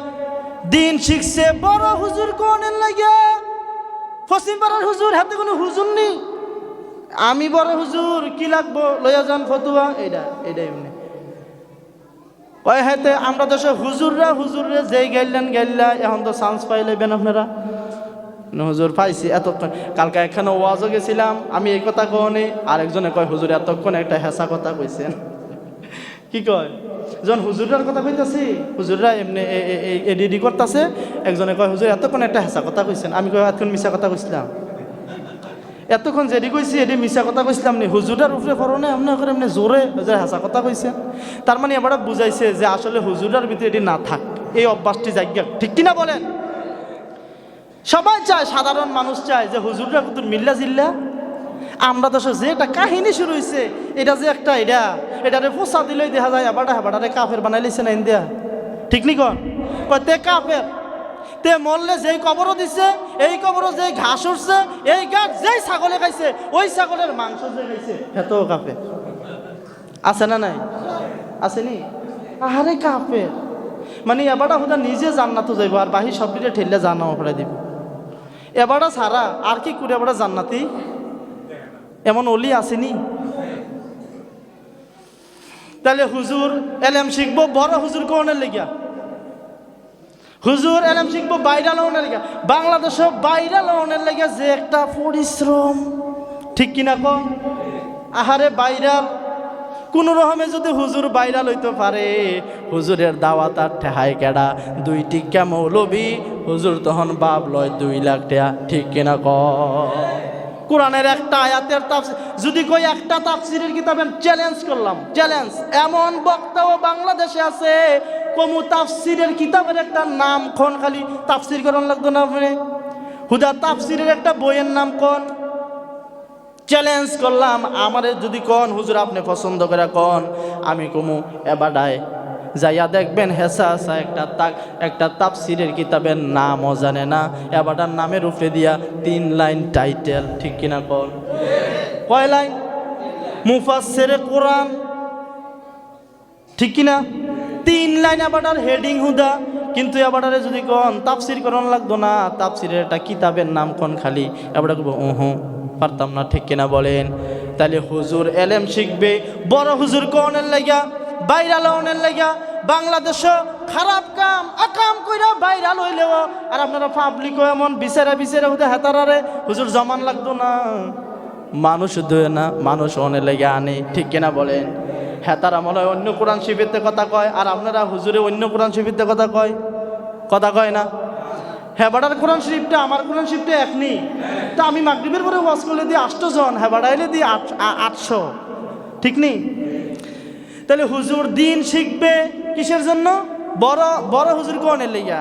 দিন শিখছে বড় হুজুর কোনের লাগিয়া। পশ্চিম পাড়ার হুজুর হাতে কোনো হুজুর নেই, আমি বড় হুজুর, কি লাগবো লইয়া যান ফতুয়া, এইটাই এমনি ওই হাতে। আমরা দেশে হুজুররা যেই গাইল্লা, এখন তো চান্স পাইলেবেন আপনারা। হুজুর পাইছি এতক্ষণ, কালকে এখানে ওয়াজও গেছিলাম, আমি এই কথা কহনি, আরেকজনে কয় হুজুর এতক্ষণ একটা হেসা কথা কইছেন। কি কয়? যখন হুজুরার কথা কইতাছি, হুজুররা এমনি এডিডি করতেছে, একজনে কয় হুজুর এতক্ষণ একটা হেসা কথা কইছেন। আমি কয় এতক্ষণ মিশা কথা কইছিলাম, এতক্ষণ যেটি কইছি এটি মিশা কথা কইছিলাম নি, হুজুরার উপরে ফরনে এমনি করে এমনি জোরে হেসা কথা কইছেন। তার মানে এবার বুঝাইছে যে আসলে হুজুরার ভিতরে এটি না থাক, এই অভ্যাসটি জায়গা, ঠিক কিনা বলেন? সবাই চায়, সাধারণ মানুষ চায় যে হুজুররা কুতুর মিল্লা জিল্লা। আমরা তো যে একটা কাহিনী শুরু হয়েছে, এটা যে একটা এটারে পোষা দিলেই দেখা যায় আবার কাফের বানাইলেছে না ইন্ডিয়া, ঠিক নি কন? তে কাফের। তে মরলে যেই কবরও দিছে, এই কবরও যেই ঘাস উঠছে, এই ঘাস যেই ছাগলে খাইছে, ওই ছাগলের মাংস যে খাইছে হেতেও কাফের। আছে না নাই? আসেনি? আহারে কাফের। মানে এবারটা হুদা নিজে জান্নাতও যাইব আর বাহি সবটিতে ঠেললে জান্নাত ফেলাই দিব। এবারটা ছাড়া আর কি করে এবারটা জান্নাতি? এমন অলি আসেনি? তাহলে হুজুর এলেম শিখবো বড় হুজুর কোনের লেগিয়া, হুজুর এলেম শিখবো বাইরা লোনের লেগিয়া। বাংলাদেশে বাইরা লোনের লেগিয়া যে একটা পরিশ্রম, ঠিক কিনা কম? আহারে বাইরাল কোন রকমে যদি হুজুর বাইরাল হইতে পারে, হুজুরের দাওয়াত আর ঠেহাই কেডা? 2 টিকা মৌলবি, হুজুর তখন বাপ লয় 2 লাখ টাকা, ঠিক কিনা ক? কোরআনের একটা আয়াতের তাফসীর যদি কই একটা তাফসীরের কিতাবের চ্যালেঞ্জ করলাম, চ্যালেঞ্জ, এমন বক্তাও বাংলাদেশে আছে কমু তাফসীরের কিতাবের একটা নাম কোন খালি তাফসীর করন লাগতো না আপনি, হুদা তাফসীরের একটা বইয়ের নাম কোন? চ্যালেঞ্জ করলাম, আমারে যদি কন হুজুর আপনি পছন্দ করে কন, আমি কমু এবাডায় যাইয়া দেখবেন হেসা হেসা একটা তাফসীরের কিতাবের নামও জানে না, এবাডার নামের উপরে দিয়া 3 লাইন টাইটেল, ঠিক কিনা কন? কয় লাইন? মুফাসসিরে কোরআন, ঠিক কিনা? 3 লাইন এবাডার হেডিং হুদা। কিন্তু এবাডারে যদি কন তাফসীর করন লাগতো না, তাফসীরের একটা কিতাবের নাম কোন খালি, এবাডা কব পারতাম না, ঠিক কিনা বলেন? তাহলে হুজুর এলেম শিখবে বড় হুজুর কোনের লাগা, বাইরাল হওয়ার লাগা। বাংলাদেশে খারাপ কাম আকাম কইরা বাইরাল হইলেও আর আপনারা পাবলিকও এমন বিচারা হতে হেতারারে হুজুর জমান লাগতো না, মানুষ দুয়ে না, মানুষ অনেক লেগে আনে, ঠিক কিনা বলেন? হেতারা মনে হয় অন্য কোরআন শিবিরতে কথা কয়, আর আপনারা হুজুরে অন্য কোরআন শিবিরতে কথা কয় না? হেবাডার কোরআন শরীফটা আমার কোরআন শরীফটা এক নেই। তা আমি মাগরিবের পরে ওয়াজ করলে দিই 8 জন, হেবাডা এলে দিই 800, ঠিক নেই? তাহলে হুজুর দিন শিখবে কিসের জন্য? বড় হুজুর কোনের লাইয়া,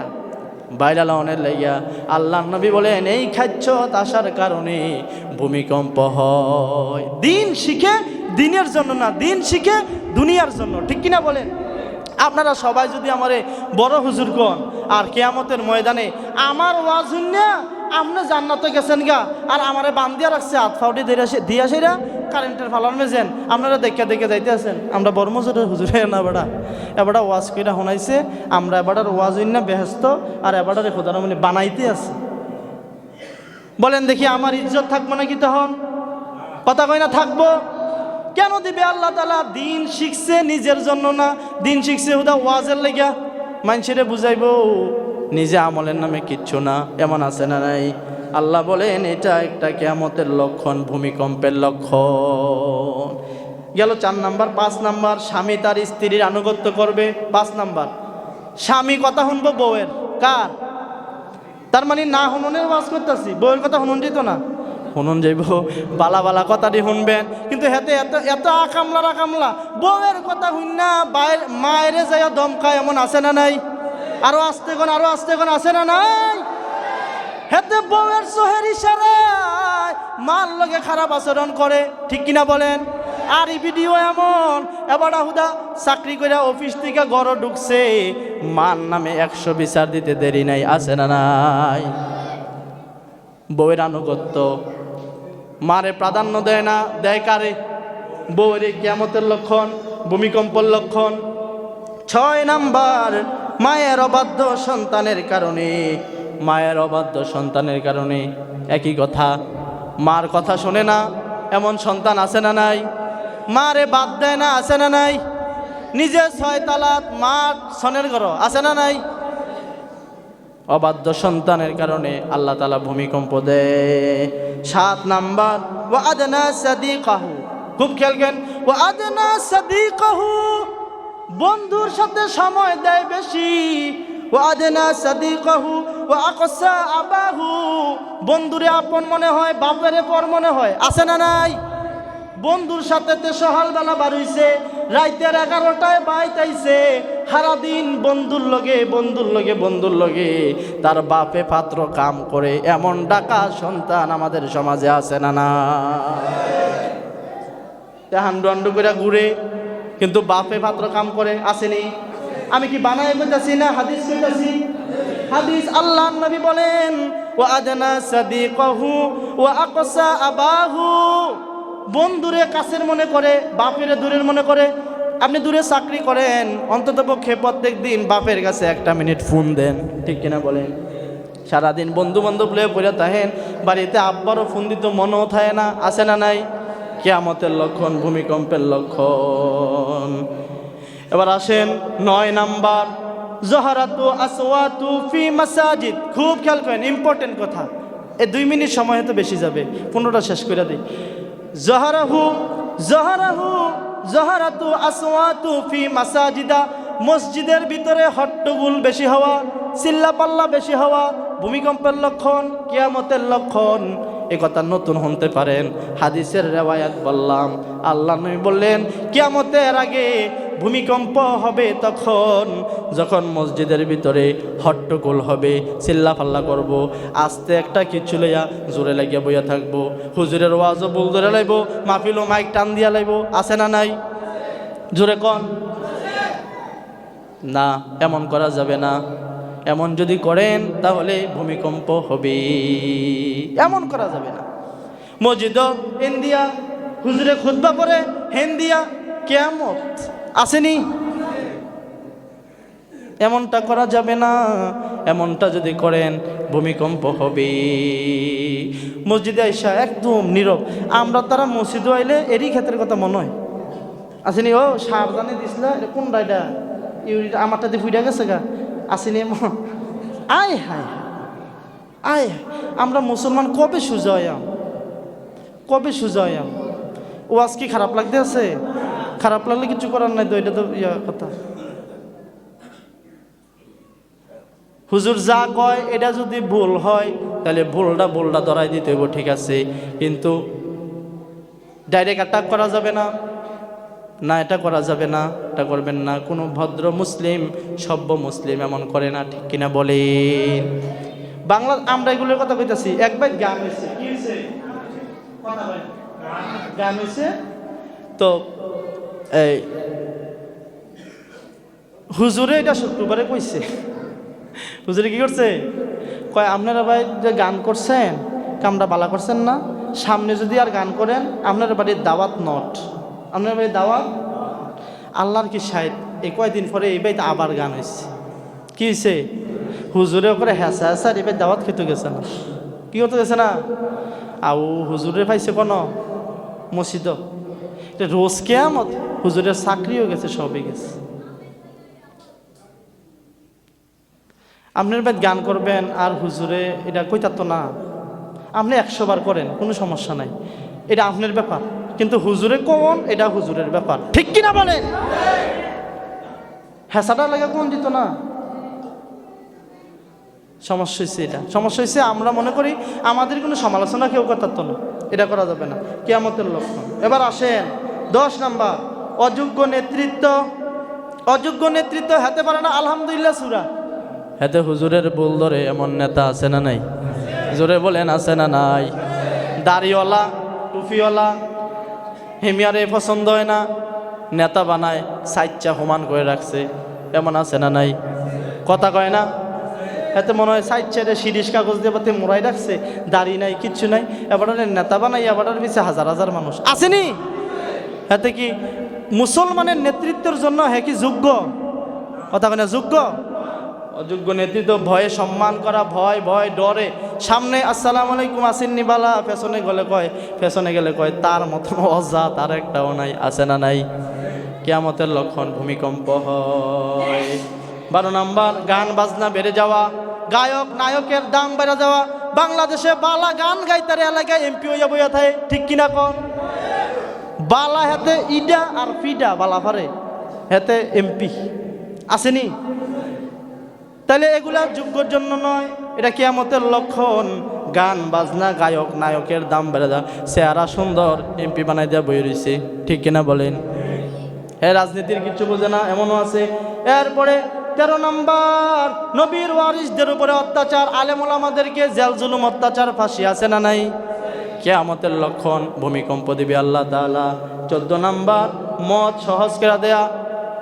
বাইরাল হওয়ার লাইয়া। আল্লাহর নবী বলেন এই খাচ্ছ আসার কারণে ভূমিকম্প হয়। দিন শিখে দিনের জন্য না, দিন শিখে দুনিয়ার জন্য, ঠিক কিনা বলেন? আপনারা সবাই যদি আমারে বড় হুজুর কোন আর কিয়ামতের ময়দানে আমার ওয়াজ শুনিয়া আপনি জান্নাতে গেছেন গা, আর আমারে বান্ধিয়া রাখছে হাত ফাউটি দিয়া সেরা কারেন্টের ফালার মেজেন, আপনারা দেখে যাইতে আছেন আমরা বড় মজুরের হুজুরে না বেড়া এবারটা ওয়াজ কইরা শোনাইছে, আমরা এবারটার ওয়াজ হইন না বেহেস্ত, আর এবারটারে খোদার মানে বানাইতে আছে। বলেন দেখি আমার ইজ্জত থাকবো নাকি তখন? কথা কই না থাকবো? কেন দিবে আল্লাহ তাআলা? দিন শিখছে নিজের জন্য না, দিন শিখছে হুদা ওয়াজের লেগা, মানুষেরে বুঝাইবো, নিজে আমলের নামে কিচ্ছু না। এমন আছে না নাই? আল্লাহ বলেন এটা একটা কিয়ামতের লক্ষণ, ভূমিকম্পের লক্ষণ। গেল 4 নাম্বার। 5 নাম্বার, স্বামী তার স্ত্রীর আনুগত্য করবে। 5 নাম্বার, স্বামী কথা শুনবো বউয়ের। কার? তার মানে না হুননের ওয়াজ করতেছি, বউয়ের কথা হুনন যেত না? হুনন যাইব, বালা বালা কথাটি শুনবেন, কিন্তু হেতে এত আকামলা বউয়ের কথা শুন না মায়েরে যাইয়া দমকায়, এমন আছে না নাই? আরো আস্তে কোন আছে না নাই? হেতে বউয়ের চোখের ইশারায় মার লগে খারাপ আচরণ করে, ঠিক কিনা বলেন? আর এই ভিডিও এমন এবার হুদা চাকরি করে অফিস থেকে ঘর ঢুকছে, মার নামে 100 বিচার দিতে দেরি নাই, আছে না নাই? বউয়ের আনুগত্য, মারে প্রাধান্য দেয় না, দেয় কারে? বউয়ের কিয়ামতের লক্ষণ, ভূমিকম্পের লক্ষণ। 6 নাম্বার, মায়ের অবাধ্য সন্তানের কারণে, মায়ের অবাধ্য সন্তানের কারণে একই কথা, মার কথা শোনে না, এমন সন্তান আছে না নাই? মারে বাদ দেয় না, আছে না নাই? নিজে 6 তালাত মার সনের ঘর, আছে না নাই? অবাধ্য সন্তানের কারণে আল্লাহ তাআলা ভূমিকম্প দেয়। 7 নাম্বার, ওয়া আদনা সাদিকাহু, খুব খেয়াল করেন, ওয়া আদনা সাদিকাহু, বন্ধুর সাথে সময় দেয় বেশি। ওয়া আদনা সাদিকাহু ওয়া আকসা আবাহু, বন্ধুরে আপন মনে হয়, বাপেরে পর মনে হয়, আছে না নাই? বন্ধুর সাথে সকালবেলা বার হইছে, রাইতের 11টায় বাইতাইছে, সারাদিন বন্ধুর লগে তার বাপে পাত্র কাম করে, এমন ডাকা সন্তান আমাদের সমাজে আছে না না? হান্ডু হান্ডু করে ঘুরে, কিন্তু বাপে পাত্র কাম করে, আসেনি? আমি কি বানায় কইতাছি না হাদিস কইতাছি? হাদিস। আল্লাহর নবী বলেন ওয়া আদনা সাদিকাহু ওয়া আকসা আবাহু, বন্ধুরে কাছের মনে করে, বাপেরে দূরের মনে করে। আপনি দূরে চাকরি করেন, অন্ততপক্ষে প্রত্যেক দিন বাপের কাছে 1 মিনিট ফোন দেন, ঠিক কিনা বলেন? সারাদিন বন্ধু বান্ধব লয়ে পড়ে থাকেন, বাড়িতে আব্বারও ফোন দিতে মনও থাকে না, আছে না নাই? কিয়ামতের লক্ষণ, ভূমিকম্পের লক্ষণ। এবার আসেন 9 নাম্বার, জহারাতু আসওয়াতু ফি মাসাজিদ। খুব খেয়াল করেন, ইম্পর্টেন্ট কথা। এই 2 মিনিট সময় হয়তো বেশি যাবে, 15টা শেষ করে দিই। জহারাতু আসওয়াতু ফি মাসাজিদা, মসজিদের ভিতরে হট্টগোল বেশি হওয়া, চিল্লাপাল্লা বেশি হওয়া ভূমিকম্পের লক্ষণ, কিয়ামতের লক্ষণ। এ কথা নতুন শুনতে পারেন, হাদিসের রেওয়ায়াত বললাম। আল্লাহ নবী বললেন কিয়ামতের আগে ভূমিকম্প হবে তখন যখন মসজিদের ভিতরে হট্টগোল হবে, চিল্লাপাল্লা করব, আস্তে একটা কিছু লইয়া জোরে লাগিয়া বইয়া থাকবো, হুজুরের ওয়াজও বল ধরে লাইব, মাহফিলও মাইক টান দিয়া লাইব, আছে না নাই? জোরে কন না, এমন করা যাবে না। এমন যদি করেন তাহলে ভূমিকম্প হবে, এমন করা যাবে না। মসজিদ হেন্দিয়া, হুজুরে খুতবা করে হেন্দিয়া, কিয়ামত আসেনি, এমনটা করা যাবে না। এমনটা যদি করেন ভূমিকম্প হবে। মসজিদে আইসা একদম নীরব, আমরা তারা মসজিদে আইলে এরই ক্ষেত্রের কথা মনে হয় আসেনি। ও সাবধানে দিছিল কোনটা, এটা ইউরিটা আমারটা দিয়ে ফুইটা গেছে গা, আসেনি। আয় হায় আয়, আমরা মুসলমান কবে সুজা হইয়াম, কবে সুজা হইয়াম? ও আজ কি খারাপ লাগতে আছে? খারাপ লাগলে কিছু করার নাই তো, এটা তো কথা। হুজুর যা কয় এটা যদি ভুল হয় তাহলে ভুলটা ধরাই দিতে হইব, ঠিক আছে, কিন্তু ডাইরেক্ট অ্যাটাক করা যাবে না, না এটা করা যাবে না, এটা করবেন না। কোনো ভদ্র মুসলিম, সভ্য মুসলিম এমন করে না, ঠিক কিনা বলেন? বাংলা আমরা এগুলোর কথা কইতাছি। একবার গান হয়েছে, কি হয়েছে? গান হয়েছে তো এই হুজুরে এটা শুক্রবারে কইছে। হুজুরে কি করছে? কয় আপনারা ভাই যে গান করছেন কামটা বালা করছেন না, সামনে যদি আর গান করেন আপনার বাড়ির দাওয়াত নট, আপনার বাড়ির দাওয়াত। আল্লাহর কি সাইড, এই কয়দিন পরে এই বাড়িতে আবার গান হয়েছে। কি হয়েছে? হুজুরে করে হ্যাঁ স্যার এবার দাওয়াত খেতে গেছে না, কি করতে গেছে না, আউ হুজুরে পাইছে কোনো মসজিদ। রোজ কিয়ামত, হুজুরের চাকরিও গেছে, সবই গেছে। আপনার বাদ গান করবেন আর হুজুরে এটা কইতাতো না, আপনি 100 বার করেন, কোনো সমস্যা নাই, এটা আপনার ব্যাপার, কিন্তু হুজুরে কোন, এটা হুজুরের ব্যাপার, ঠিক কিনা বলেন? হ্যাঁসাটা লাগে কোন দিত না, সমস্যা হয়েছে। এটা সমস্যা হয়েছে, আমরা মনে করি আমাদের কোনো সমালোচনা কেউ করতো না, এটা করা যাবে না, কিয়ামতের লক্ষণ। এবার আসেন 10 নাম্বার, অযোগ্য নেতৃত্ব। অযোগ্য নেতৃত্ব হতে পারে না, আলহামদুলিল্লাহ সূরা হাতে হুজুরের বল ধরে এমন নেতা আছে না নাই? জোরে বলেন আছে না নাই? দাড়িওয়ালা, টুপিওয়ালা, হেমিয়ারে পছন্দ হয় না, নেতা বানায়, সাইচ্চা হুমান করে রাখছে, এমন আছে না নাই? কথা কয় না? এতে মনে হয় সাইচ্চারে শিরিষ কাগজ দিয়ে বাতে মোড়াই রাখছে, দাড়ি নাই, কিচ্ছু নাই, এবার নেতা বানাই, এবার পিছিয়ে হাজার হাজার মানুষ আসেনি। এতে কি মুসলমানের নেতৃত্বের জন্য হ্যাঁ কি যোগ্য? কথা কয় না? যোগ্য? অযোগ্য নেতৃত্ব ভয়ে সম্মান করা, ভয় ভয় ডরে, সামনে আসসালামু আলাইকুম আসেননি বালা, পেছনে গেলে কয় তার মতন অজা তার একটাও নাই, আছে না নাই? কিয়ামতের লক্ষণ, ভূমিকম্প হয়। 12 নাম্বার, গান বাজনা বেড়ে যাওয়া, গায়ক নায়কের দাম বেড়ে যাওয়া। বাংলাদেশে বালা গান গাইতারে এলাকায় এমপি হইয়া বইয়া থাকে, ঠিক কিনা কন? বালা হাতে ইডা আর ফিডা বালা পারে, হাতে এমপি আসেনি। তাহলে এগুলা যোগ্যর জন্য নয়, এটা কিয়ামতের লক্ষণ। গান বাজনা, গায়ক নায়কের দাম বেড়ে যায়, চেহারা সুন্দর, এমপি বানাই দেওয়া বই রয়েছে, ঠিক কিনা বলেন? হ্যাঁ, রাজনীতির কিছু বোঝে না, এমনও আছে। এরপরে 13 নাম্বার, নবীর ওয়ারিসদের উপরে অত্যাচার, আলেম ওলামাদেরকে জেল জুলুম, অত্যাচার, ফাঁসি, আছে না নাই? কিয়ামতের লক্ষণ, ভূমিকম্প দিবে আল্লাহ তাআলা। 14 নাম্বার, মদ সহজ করে দেয়া,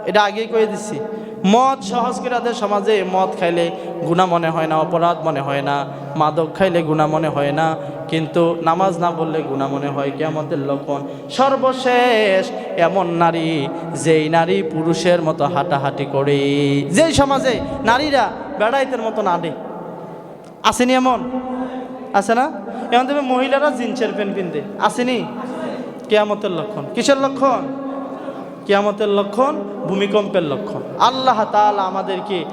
এটা আগেই কয়ে দিচ্ছি। মদ সহজ করে দেয় সমাজে, মদ খাইলে গুনাহ মনে হয় না, অপরাধ মনে হয় না, মাদক খাইলে গুনাহ মনে হয় না, কিন্তু নামাজ না পড়লে গুনাহ মনে হয়, কিয়ামতের লক্ষণ। সর্বশেষ এমন নারী, যেই নারী পুরুষের মতো হাঁটাহাঁটি করে, যেই সমাজে নারীরা বেড়াইতের মতো নাড়ে, আসেনি এমন? আছে না? এমন তুমি মহিলারা জিন্সের প্যান্ট পিনতে, আসেনি? কিয়ামতের লক্ষণ। কিসের লক্ষণ? কিয়ামতের লক্ষণ, ভূমিকম্পের লক্ষণ। আল্লাহ তাআলা আমাদেরকে